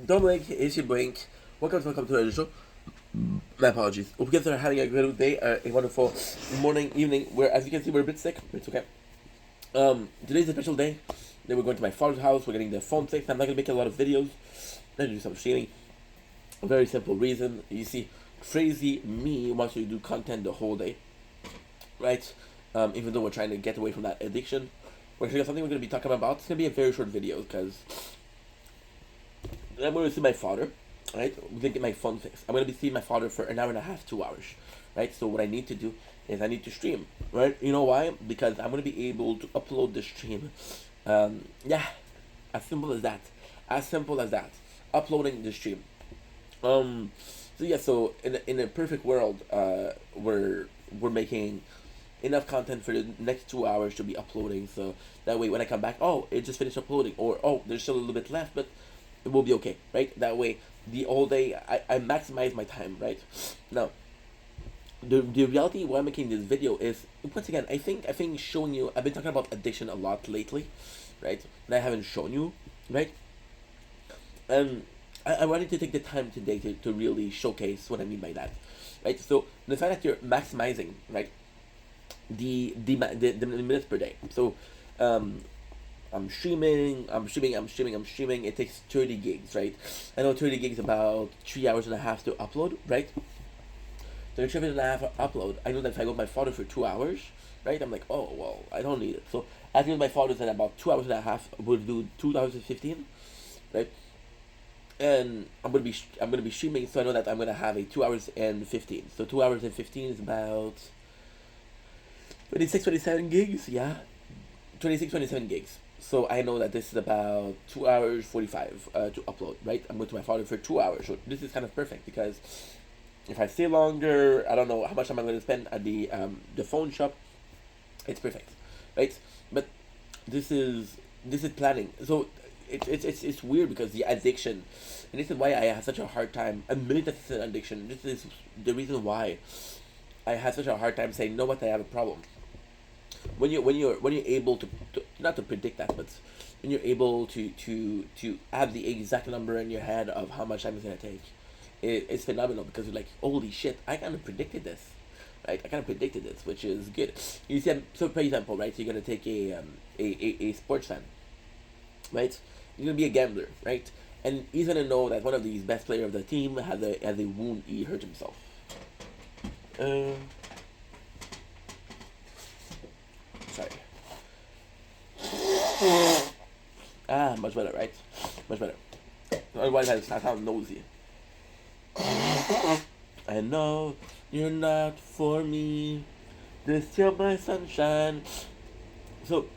Dominic, it's your Blink. Welcome to the show. My apologies. Hope you guys are having a good day, a wonderful morning, evening. Where, as you can see, we're a bit sick. It's okay. Today's a special day. Then we're going to my father's house. We're getting the phone fixed. I'm not gonna make a lot of videos. I'm gonna do some streaming. A very simple reason. You see, crazy me wants to do content the whole day, right? Even though we're trying to get away from that addiction. We're actually got something we're gonna be talking about. It's gonna be a very short video because I'm going to see my father, right? We're going to get my phone fixed. I'm going to be seeing my father for an hour and a half, 2 hours, right? So what I need to do is I need to stream, right? You know why? Because I'm going to be able to upload the stream. Yeah, as simple as that. As simple as that. Uploading the stream. So yeah, so in a perfect world, we're making enough content for the next 2 hours to be uploading. So that way, when I come back, oh, it just finished uploading, or oh, there's still a little bit left, but it will be okay, right? That way, the whole day I maximize my time, right? Now, the reality why I'm making this video is once again I think showing you I've been talking about addiction a lot lately, right? And I haven't shown you, right? And I wanted to take the time today to really showcase what I mean by that, right? So the fact that you're maximizing, right, the minutes per day. So um, I'm streaming. It takes 30 gigs, right? I know 30 gigs about 3 hours and a half to upload, right? 3 hours and a half upload. I know that if I go with my father for 2 hours, right? I'm like, oh well, I don't need it. So I think my father's in about 2 hours and a half. We'll do 2015, right? And I'm gonna be streaming, so I know that I'm gonna have a 2 hours and 15. So 2 hours and 15 is about 26, 27 gigs. Yeah, 26, 27 gigs. So I know that this is about 2 hours 45 to upload, right? I'm going to my father for 2 hours. So this is kind of perfect because if I stay longer, I don't know how much time I'm going to spend at the phone shop. It's perfect, right? But this is this is planning. So it's weird because the addiction, and this is why I have such a hard time admitting that it's an addiction. This is the reason why I have such a hard time saying, no, what I have a problem when you're able to not to predict that, but when you're able to have the exact number in your head of how much time it's gonna take, it's phenomenal because you're like, holy shit, I kind of predicted this, right? I kind of predicted this, which is good. You see, so for example, right? So you're gonna take a sports fan, right? You're gonna be a gambler, right? And he's gonna know that one of these best player of the team has a wound. He hurt himself. Uh, Sorry. Ah, much better, right? Much better. Otherwise, I sound nosy. I know you're not for me. This you're my sunshine. So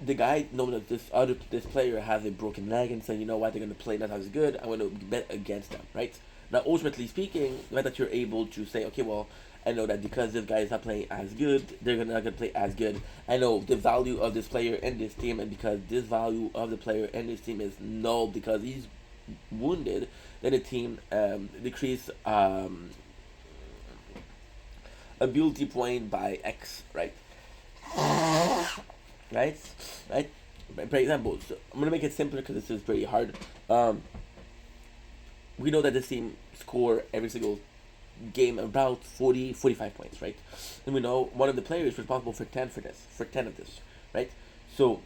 the guy know that this player has a broken leg and saying, you know what, they're gonna play not as good. I'm gonna bet against them, right? Now, ultimately speaking, the fact that you're able to say, okay, well, I know that because this guy is not playing as good, they're not gonna play as good. I know the value of this player and this team, and because this value of the player and this team is null because he's wounded, then the team decrease ability point by X, right? Right, right. For example, so I'm gonna make it simpler because this is very hard. Um, we know that this team score every single game about 40, 45 points, right? And we know one of the players responsible for 10 for 10 of this, right? So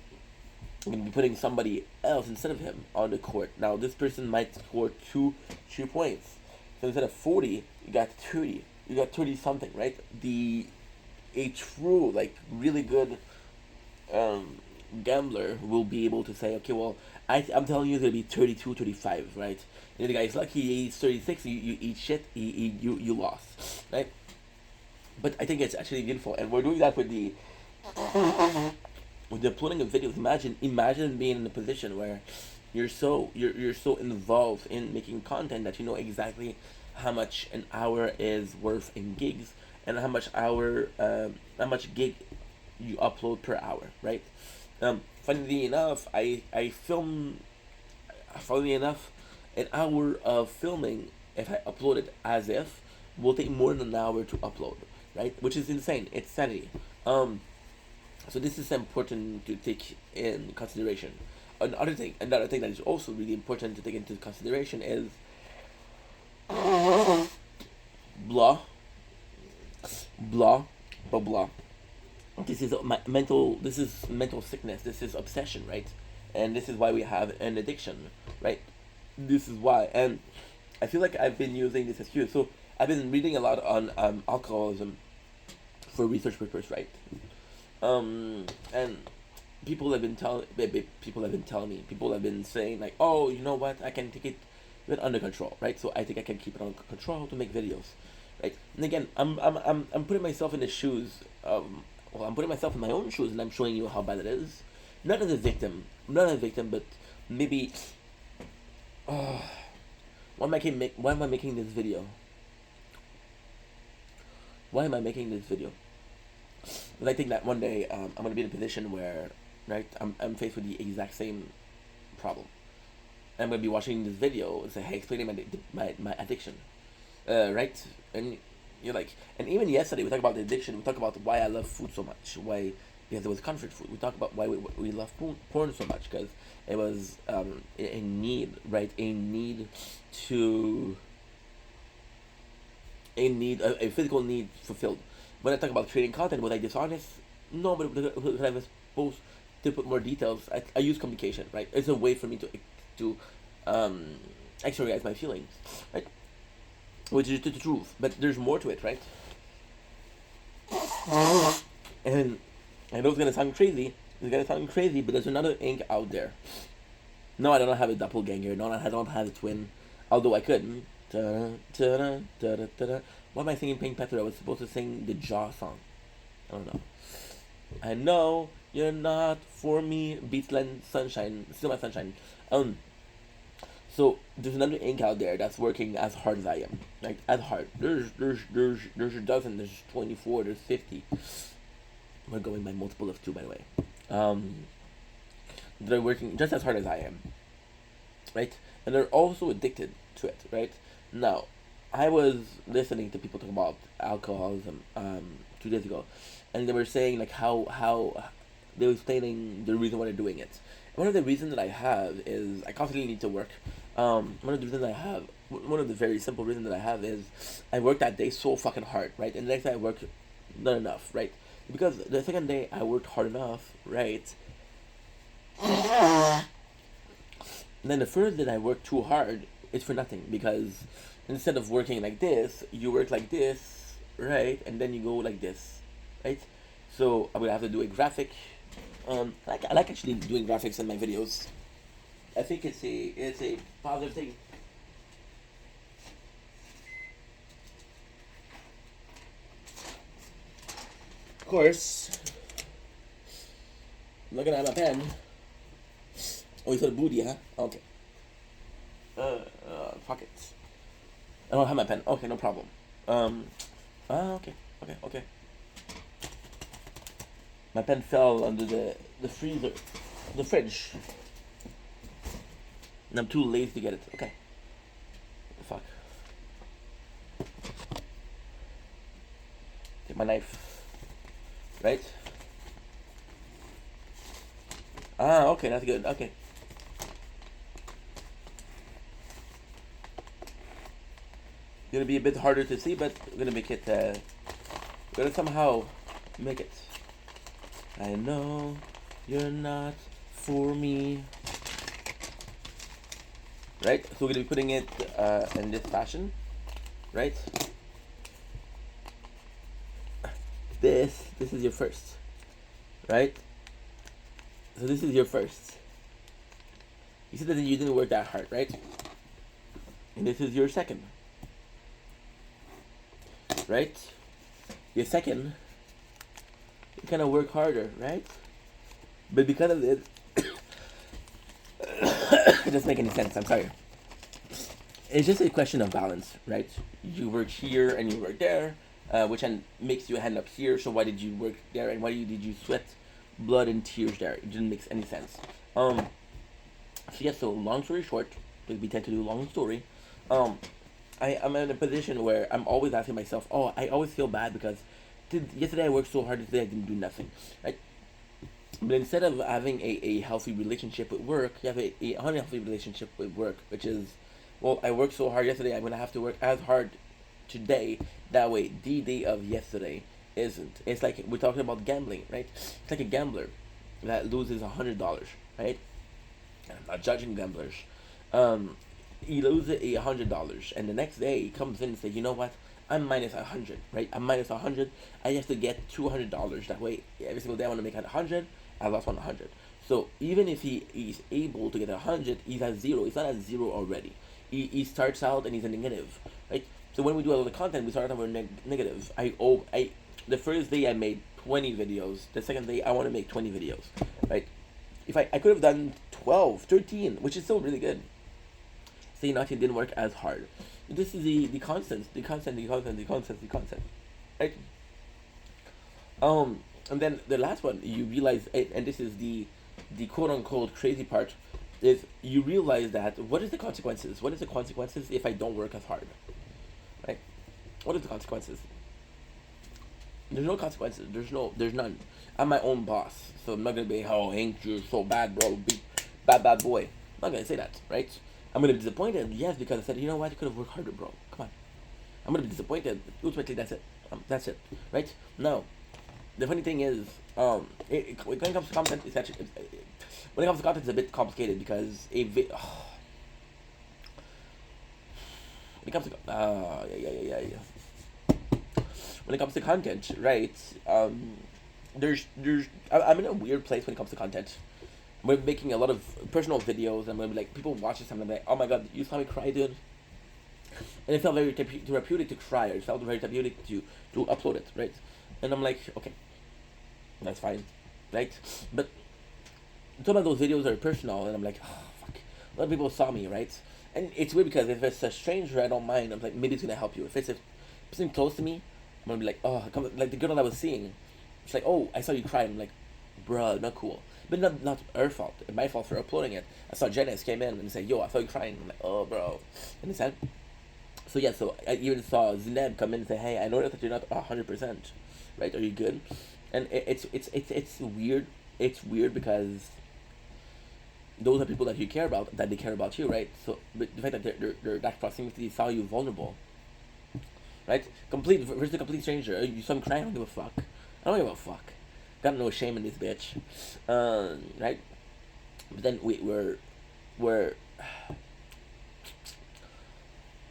I'm gonna be putting somebody else instead of him on the court. Now this person might score 2 3 points. So instead of 40, you got 30. You got 30 something, right? The a true like really good um, gambler will be able to say, okay, well, I'm telling you it's going to be 32, 35, right? And the guy's lucky he's 36, you eat shit, you lost, right? But I think it's actually beautiful, and we're doing that with the uploading of videos. Imagine being in a position where you're so involved in making content that you know exactly how much an hour is worth in gigs and how much gig you upload per hour, right? Funnily enough, I film. Funnily enough, an hour of filming, if I upload it as if, will take more than an hour to upload, right? Which is insane. It's sanity. So this is important to take in consideration. another thing that is also really important to take into consideration is blah, blah, blah, blah. This is mental. This is mental sickness. This is obsession, right? And this is why we have an addiction, right? This is why, and I feel like I've been using this excuse. So I've been reading a lot on alcoholism for research purpose, right? And people have been saying like, oh, you know what, I can take it a bit under control, right? So I think I can keep it under control to make videos, right? And again, I'm putting myself in the shoes. I'm putting myself in my own shoes, and I'm showing you how bad it is. Not as a victim, but maybe. Why am I making this video? Why am I making this video? Because I think that one day I'm gonna be in a position where, right, I'm faced with the exact same problem. And I'm gonna be watching this video and say, hey, explaining my addiction, right? And you're like, and even yesterday we talked about the addiction. We talked about why I love food so much. Why? Because it was comfort food. We talked about why we love porn so much, because it was a need, right? A physical need fulfilled. When I talk about creating content, was I dishonest? No, but because I was supposed to put more details, I use communication, right? It's a way for me to exteriorize my feelings, right? Which is the truth, but there's more to it, right? And I know it's gonna sound crazy. But there's another ink out there. No, I don't have a doppelganger. No, I don't have a twin. Although I could. Why am I singing Pink Panther? I was supposed to sing the Jaw song. I don't know. I know you're not for me. Beachland Sunshine. Still my sunshine. So there's another ink out there that's working as hard as I am. Like as hard. There's a dozen. There's 24. There's 50. We're going by multiple of 2, by the way. They're working just as hard as I am, right? And they're also addicted to it, right? Now, I was listening to people talk about alcoholism 2 days ago, and they were saying like how they were explaining the reason why they're doing it. One of the reasons that I have is I constantly need to work. One of the very simple reasons that I have is I worked that day so fucking hard, right? And the next day I work not enough, right? Because the second day I worked hard enough, right? And then the first day I worked too hard, it's for nothing, because instead of working like this, you work like this, right? And then you go like this, right? So I would have to do a graphic. I like actually doing graphics in my videos. I think it's a positive thing. Of course, looking at my pen. Oh, you saw the booty, huh? Okay. Fuck it. I don't have my pen. Okay, no problem. Okay. My pen fell under the freezer, the fridge. And I'm too lazy to get it. Okay. Fuck. Take my knife. Right? Okay, that's good. Okay. Gonna be a bit harder to see, but we're gonna make it, we're gonna somehow make it. I know you're not for me. Right? So we're gonna be putting it in this fashion. Right? This is your first. Right? So this is your first. You said that you didn't work that hard, right? And this is your second. Right? Your second, you kind of work harder, right? But because of it, it doesn't make any sense. I'm sorry. It's just a question of balance, right? You work here and you work there, which makes you end up here. So why did you work there, and why did you sweat blood and tears there? It didn't make any sense. So yeah. So long story short, because we tend to do long story, I'm in a position where I'm always asking myself, I always feel bad because yesterday I worked so hard, today I didn't do nothing, right? But instead of having a healthy relationship with work, you have a unhealthy relationship with work, which is, well, I worked so hard yesterday, I'm going to have to work as hard today. That way, the day of yesterday isn't. It's like we're talking about gambling, right? It's like a gambler that loses $100, right? And I'm not judging gamblers. Um, he loses $100, and the next day he comes in and says, you know what? I'm minus 100, right? I'm minus 100. I have to get $200. That way, every single day I want to make 100. I lost 100. So even if he is able to get 100, he's at zero. He's not at zero already. He starts out and he's a negative, right? So when we do a lot of content, we start out with negative. The first day I made 20 videos. The second day I want to make 20 videos, right? If I could have done 12, 13, which is still really good. Say nothing didn't work as hard. This is the constant, right? And then the last one, you realize, and this is the quote unquote crazy part, is you realize that what is the consequences? What is the consequences if I don't work as hard, right? What is the consequences? There's no consequences. There's none. I'm my own boss, so I'm not gonna be, oh, ain't you so bad, bro? Be bad boy. I'm not gonna say that, right? I'm gonna be disappointed, yes, because I said, you know what, you could have worked harder, bro. Come on. I'm gonna be disappointed. Ultimately, that's it. That's it, right? Now, the funny thing is, when it comes to content, it's actually when it comes to content, it's a bit complicated because when it comes to when it comes to content, right? I'm in a weird place when it comes to content. We're making a lot of personal videos, and when like people watch this, and I'm like, oh my god, you saw me cry, dude. And it felt very therapeutic to cry, or it felt very therapeutic to upload it, right? And I'm like, okay, that's fine, right? But some of those videos are personal, and I'm like, oh fuck, a lot of people saw me, right? And it's weird because if it's a stranger, I don't mind. I'm like, maybe it's gonna help you. If it's a person close to me, I'm gonna be like, oh, like the girl that I was seeing. She's like, oh, I saw you cry. I'm like, bruh, not cool. But not her fault. My fault for uploading it. I saw Janice came in and said, yo, I saw you crying. I'm like, oh, bro. And he said, so yeah, so I even saw Zineb come in and say, hey, I noticed that you're not 100%, right? Are you good? And it's weird. It's weird because those are people that you care about, that they care about you, right? So, but the fact that they're that proximity saw you vulnerable, right? Complete versus a complete stranger. You saw me crying. I don't give a fuck. I don't give a fuck. Got no shame in this bitch, right? But then we're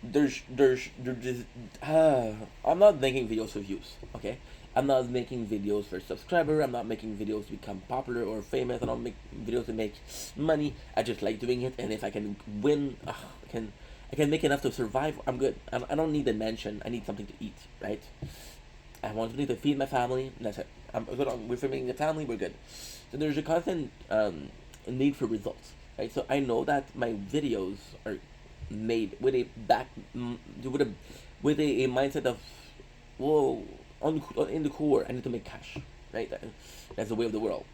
there's I'm not making videos for views, okay? I'm not making videos for subscriber. I'm not making videos to become popular or famous. I don't make videos to make money. I just like doing it, and if I can win, I can make enough to survive. I'm good. I don't need a mansion. I need something to eat, right? I want something to feed my family. And that's it. I'm good. We're feeding the family. We're good. So there's a constant need for results, right? So I know that my videos are made with a with a mindset of, whoa, in the core, I need to make cash, right? That's the way of the world.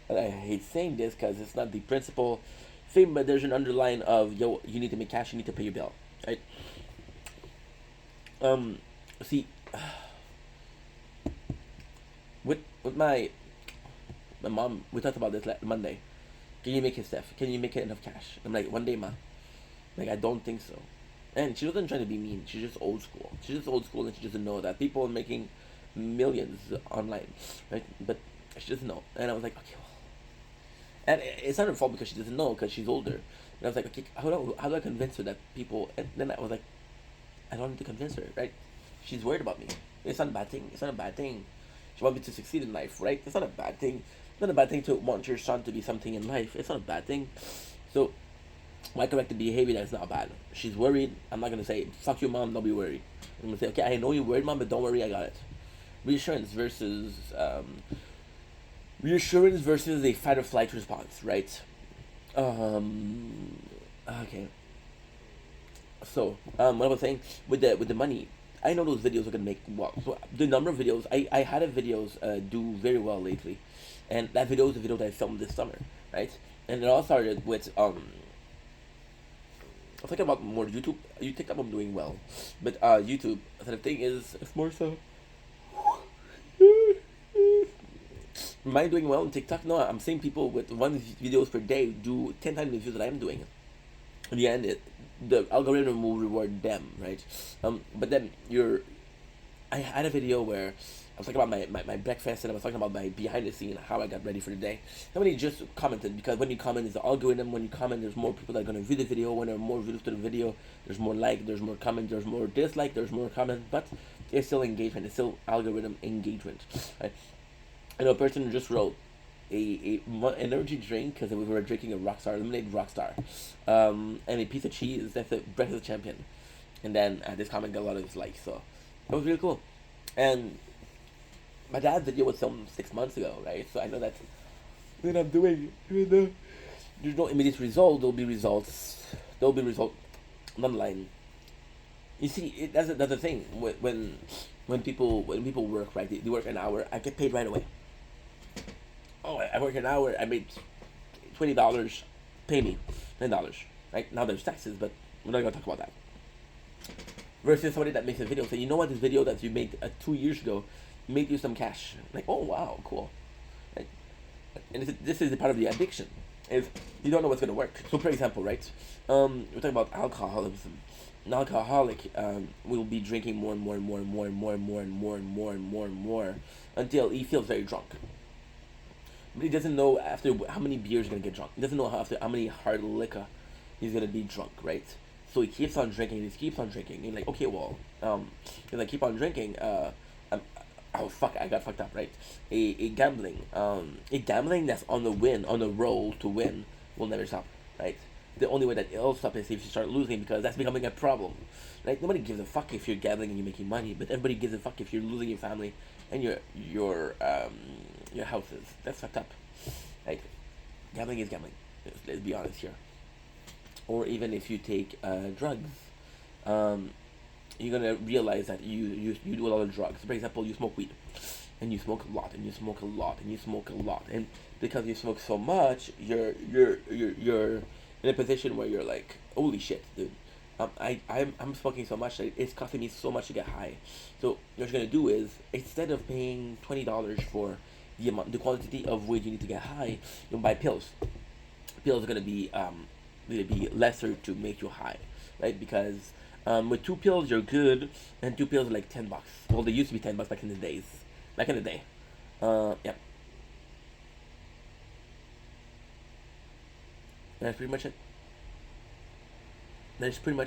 And I hate saying this because it's not the principal thing, but there's an underline of, yo, you need to make cash, you need to pay your bill, right? See, with my mom, we talked about this Monday. Can you make it, Steph? Can you make it enough cash? I'm like, one day, ma. Like, I don't think so. And she wasn't trying to be mean. She's just old school. She's just old school, and she doesn't know that people are making millions online, right? But she doesn't know. And I was like, okay, well. And it's not her fault because she doesn't know, because she's older. And I was like, okay, how do I convince her that people? And then I was like, I don't need to convince her, right? She's worried about me. It's not a bad thing. It's not a bad thing. She wants me to succeed in life, right? It's not a bad thing. It's not a bad thing to want your son to be something in life. It's not a bad thing. So, my corrective behavior, that's not bad. She's worried. I'm not going to say, fuck you, mom, don't be worried. I'm going to say, okay, I know you're worried, mom, but don't worry, I got it. Reassurance versus a fight or flight response, right? Okay. So, what I was saying, with the money, I know those videos are gonna make well. So the number of videos, I had a videos do very well lately, and that video is a video that I filmed this summer, right? And it all started with I'll talk about more YouTube. You think I'm doing well, but YouTube. So the thing is, it's more so. Am I doing well on TikTok? No, I'm seeing people with one videos per day do 10 times the views that I'm doing. In the end, the algorithm will reward them, right? But then I had a video where I was talking about my breakfast, and I was talking about my behind the scene, how I got ready for the day. Somebody just commented, because when you comment, it's the algorithm. When you comment, there's more people that are going to view the video. When there are more views to the video, there's more like, there's more comment, there's more dislike, there's more comment, but it's still engagement. It's still algorithm engagement. Right? I know a person who just wrote energy drink because we were drinking a Rockstar lemonade Rockstar, and a piece of cheese. That's a breakfast champion. And then this comment got a lot of dislikes, so that was really cool. And my dad's video was filmed 6 months ago, right? So I know that's what I'm doing. Even though there's no immediate result, there'll be results. There'll be results down the line. You see, that's the thing. When people work, right? They work an hour. I get paid right away. Oh, I work an hour. I made $20. Pay me $10. Right now there's taxes, but we're not gonna talk about that. Versus somebody that makes a video, say, you know what, this video that you made 2 years ago made you some cash. Like, oh wow, cool. Right? And this is the part of the addiction. Is you don't know what's gonna work. So, for example, right? We're talking about alcoholism. An alcoholic will be drinking more and more and more and more and more and more and more and more and more and more until he feels very drunk. But he doesn't know after how many beers he's gonna get drunk. He doesn't know after how many hard liquor he's gonna be drunk, right? So he keeps on drinking. He keeps on drinking. He's like, okay, well, if I keep on drinking, oh fuck, I got fucked up, right? A gambling that's on the roll to win will never stop, right? The only way that it'll stop is if you start losing, because that's becoming a problem, right? Nobody gives a fuck if you're gambling and you're making money, but everybody gives a fuck if you're losing your family and your houses. That's fucked up, right? Gambling is gambling. Let's be honest here. Or even if you take drugs, you're gonna realize that you do a lot of drugs. For example, you smoke weed, and you smoke a lot, and you smoke a lot, and you smoke a lot, and because you smoke so much, you're in a position where you're like, holy shit, dude. I'm smoking so much that it's costing me so much to get high. So what you're gonna do is, instead of paying $20 for the quantity of weed you need to get high, you'll buy pills. Pills are gonna be lesser to make you high, right? Because with 2 pills you're good, and 2 pills are like $10. Well, they used to be $10 back in the day. Yeah. And that's pretty much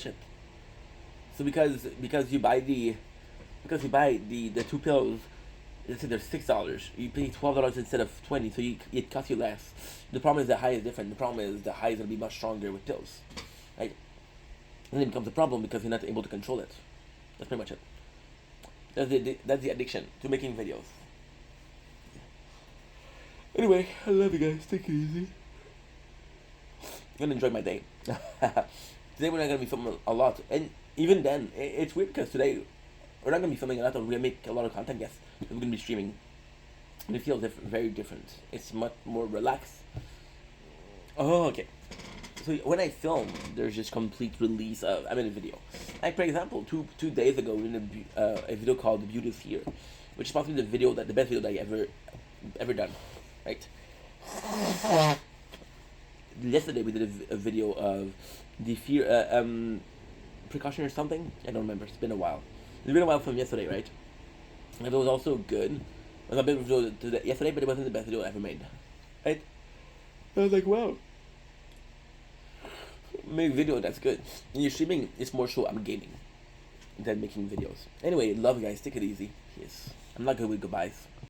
it. So because you buy the 2 pills, let's say they're $6, you pay $12 instead of 20, so it costs you less. The problem is the high is different. The problem is the high is gonna be much stronger with pills, right? And then it becomes a problem because you're not able to control it. That's pretty much it. That's the addiction to making videos. Anyway, I love you guys. Take it easy. I'm gonna enjoy my day. Today we're not gonna be filming a lot, and even then, it's weird because today we're not gonna be filming a lot. We're gonna make a lot of content, yes. We're gonna be streaming, and it feels very different. It's much more relaxed. Oh, okay. So when I film, there's just complete release of I'm in a video. Like for example, two days ago, we did a video called "The Beauty of Fear," which is possibly the best video that I ever done, right? Yesterday we did a video of the fear precaution or something. I don't remember. It's been a while. It's been a while from yesterday, right? And it was also good. It was a bit of a video yesterday, but it wasn't the best video I ever made, right? I was like, wow. Make video that's good. And you're streaming, it's more so I'm gaming than making videos. Anyway, love you guys. Take it easy. Yes. I'm not good with goodbyes.